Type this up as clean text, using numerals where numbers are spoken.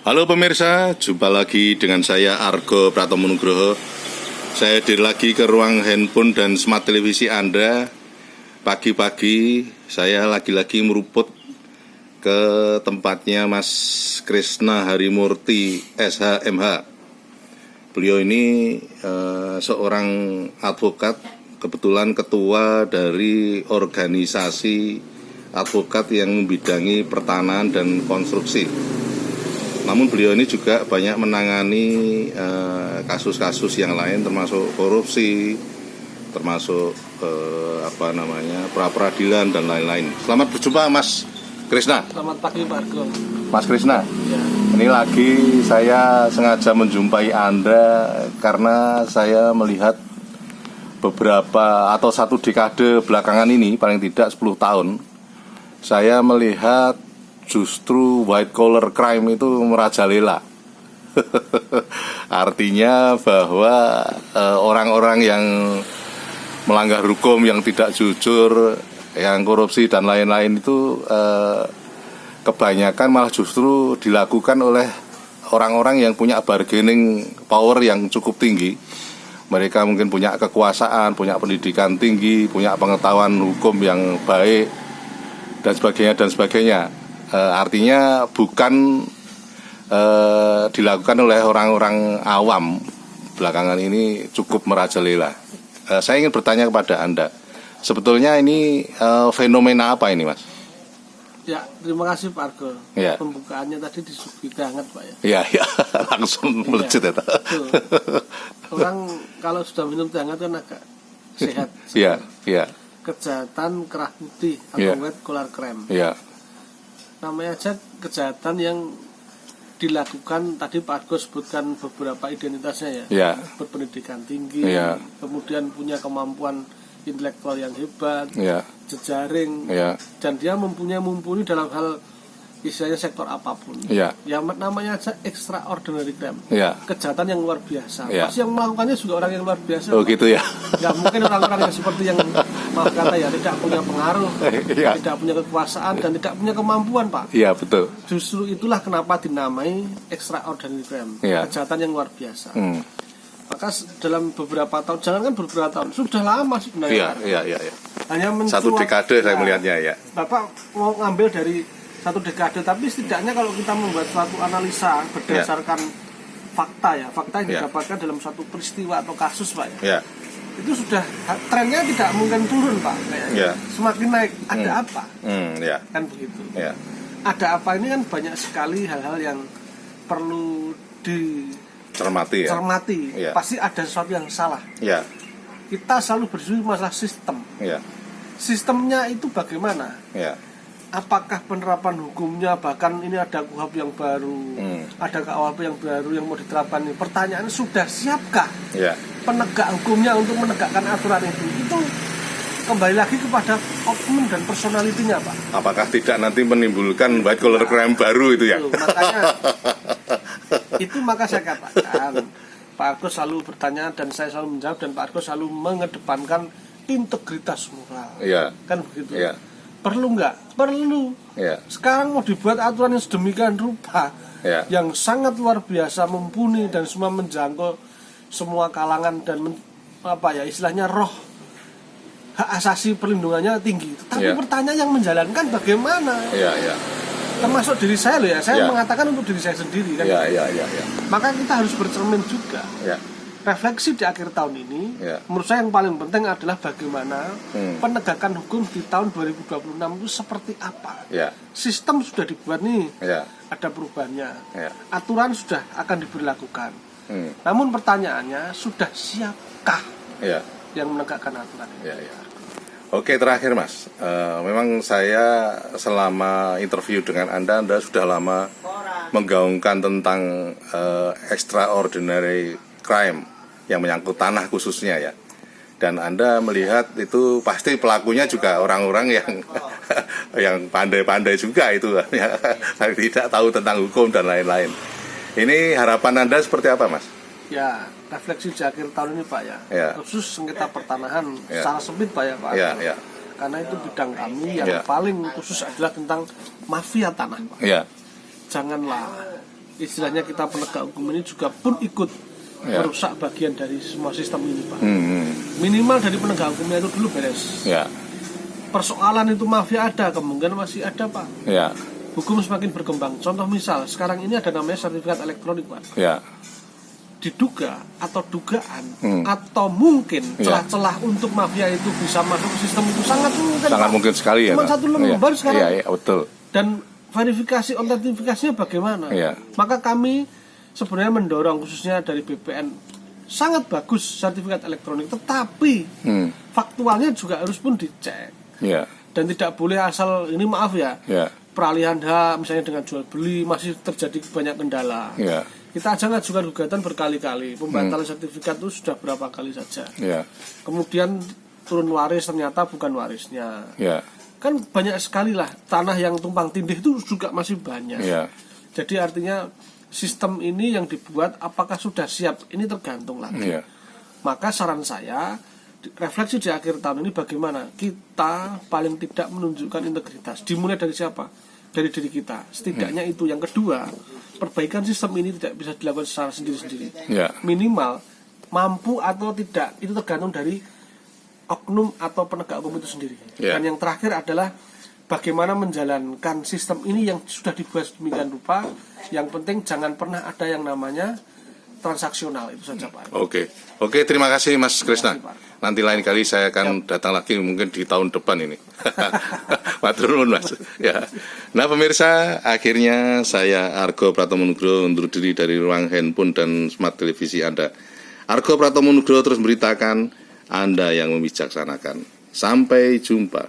Halo pemirsa, jumpa lagi dengan saya Argo Pratomo Nugroho. Saya hadir lagi ke ruang handphone dan smart televisi Anda. Pagi-pagi saya lagi-lagi meruput ke tempatnya Mas Krisna Harimurti SH.MH. Beliau ini seorang advokat, kebetulan ketua dari organisasi advokat yang membidangi pertanahan dan konstruksi. Namun beliau ini juga banyak menangani kasus-kasus yang lain, termasuk korupsi, termasuk pra-peradilan dan lain-lain. Selamat berjumpa Mas Krisna. Selamat pagi Pak Argo. Mas Krisna, Ya. Ini lagi saya sengaja menjumpai Anda karena saya melihat beberapa atau satu dekade belakangan ini, paling tidak 10 tahun, saya melihat justru white collar crime itu merajalela. Artinya bahwa orang-orang yang melanggar hukum, yang tidak jujur, yang korupsi dan lain-lain itu kebanyakan malah justru dilakukan oleh orang-orang yang punya bargaining power yang cukup tinggi. Mereka mungkin punya kekuasaan, punya pendidikan tinggi, punya pengetahuan hukum yang baik, dan sebagainya. Artinya bukan dilakukan oleh orang-orang awam. Belakangan ini cukup merajalela. Saya ingin bertanya kepada Anda, sebetulnya ini fenomena apa ini, Mas? Ya, terima kasih Pak Argo. Ya. Pembukaannya tadi disuguhi hangat Pak ya. Iya, langsung melejit ya. Betul. Orang kalau sudah minum teh hangat kan agak sehat. Iya. Kejahatan kerah putih atau Ya. white collar crime. Iya. Namanya aja kejahatan yang dilakukan, tadi Pak Argo sebutkan beberapa identitasnya ya. Iya. Berpendidikan tinggi, Ya. kemudian punya kemampuan intelektual yang hebat, Iya. jejaring, Iya. dan dia mumpuni dalam hal istilahnya sektor apapun. Iya. Yang namanya aja extraordinary crime, Iya. kejahatan yang luar biasa. Iya. Pasti yang melakukannya juga orang yang luar biasa. Oh gitu ya. Nggak mungkin orang-orang yang seperti yang maaf kata ya tidak punya pengaruh, Iya. tidak punya kekuasaan dan tidak punya kemampuan Pak. Iya, betul. Justru itulah kenapa dinamai extraordinary crime, Iya. kejahatan yang luar biasa. Maka dalam beberapa tahun, jangankan beberapa tahun, sudah lama sebenarnya. Iya. Hanya Satu dekade saya melihatnya ya. Bapak mau ngambil dari satu dekade, tapi setidaknya kalau kita membuat suatu analisa berdasarkan fakta ya, fakta yang didapatkan dalam suatu peristiwa atau kasus Pak ya, itu sudah trennya tidak mungkin turun Pak, kayaknya. Semakin naik. Ada apa? Kan begitu. Ada apa ini kan banyak sekali hal-hal yang perlu Cermati ya. Pasti ada sesuatu yang salah. Kita selalu berdiskusi masalah sistem. Sistemnya itu bagaimana? Apakah penerapan hukumnya, bahkan ini ada KUHP yang baru, ada KUHP yang baru yang mau diterapkan ini. Pertanyaannya, sudah siapkah penegak hukumnya untuk menegakkan aturan itu? Itu kembali lagi kepada oknum dan personalitinya Pak. Apakah tidak nanti menimbulkan white collar crime baru itu ya? Maka saya katakan Pak Argo selalu bertanya dan saya selalu menjawab, dan Pak Argo selalu mengedepankan integritas moral. Kan begitu. Perlu nggak? Perlu. Sekarang mau dibuat aturan yang sedemikian rupa, yang sangat luar biasa, mumpuni dan semua menjangkau semua kalangan dan istilahnya roh hak asasi perlindungannya tinggi. Tapi pertanyaan yang menjalankan bagaimana? Termasuk diri saya loh ya. Saya mengatakan untuk diri saya sendiri kan. Maka kita harus bercermin juga. Refleksi di akhir tahun ini, menurut saya yang paling penting adalah bagaimana penegakan hukum di tahun 2026 itu seperti apa. Sistem sudah dibuat nih, ada perubahannya. Aturan sudah akan diberlakukan. Namun pertanyaannya, sudah siapkah yang menegakkan aturan ini? Oke, terakhir Mas, memang saya selama interview dengan Anda sudah lama menggaungkan tentang extraordinary crime yang menyangkut tanah khususnya ya. Dan Anda melihat itu pasti pelakunya juga orang-orang yang yang pandai-pandai juga itu ya, tidak tahu tentang hukum dan lain-lain. Ini harapan Anda seperti apa Mas? Ya, refleksi di akhir tahun ini Pak ya. Khusus sengketa pertanahan secara sempit Pak ya Pak. Karena itu bidang kami yang paling khusus adalah tentang mafia tanah Pak. Janganlah istilahnya kita penegak hukum ini juga pun ikut merusak bagian dari semua sistem ini, Pak. Minimal dari penegak hukumnya itu dulu beres. Persoalan itu mafia ada, kemungkinan masih ada, Pak. Hukum semakin berkembang. Contoh misal, sekarang ini ada namanya sertifikat elektronik, Pak. Diduga atau dugaan atau mungkin celah-celah untuk mafia itu bisa masuk ke sistem itu sangat mungkin. Sangat mungkin sekali ya. Cuma satu lembar sekarang. Betul. Dan verifikasi autentifikasinya bagaimana? Maka kami sebenarnya mendorong khususnya dari BPN sangat bagus sertifikat elektronik, tetapi faktualnya juga harus pun dicek. Dan tidak boleh asal ini maaf ya. Peralihan hak misalnya dengan jual beli masih terjadi banyak kendala. Kita aja ngajukan gugatan berkali-kali, pembatalan sertifikat itu sudah berapa kali saja. Kemudian turun waris ternyata bukan warisnya. Kan banyak sekali lah tanah yang tumpang tindih itu juga masih banyak. Jadi artinya sistem ini yang dibuat apakah sudah siap, ini tergantung lagi. Maka saran saya refleksi di akhir tahun ini bagaimana kita paling tidak menunjukkan integritas. Dimulai dari siapa? Dari diri kita. Setidaknya itu. Yang kedua, perbaikan sistem ini tidak bisa dilakukan secara sendiri-sendiri. Minimal mampu atau tidak itu tergantung dari oknum atau penegak hukum itu sendiri. Dan yang terakhir adalah bagaimana menjalankan sistem ini yang sudah dibuat demikian rupa. Yang penting jangan pernah ada yang namanya transaksional, itu saja, Pak. Oke, terima kasih Mas Krisna. Nanti lain kali saya akan datang lagi mungkin di tahun depan ini. Matur nuwun, Mas. Nah pemirsa, akhirnya saya Argo Pratomo Nugroho undur diri dari ruang handphone dan smart televisi Anda. Argo Pratomo Nugroho terus memberitakan, Anda yang membijaksanakan. Sampai jumpa.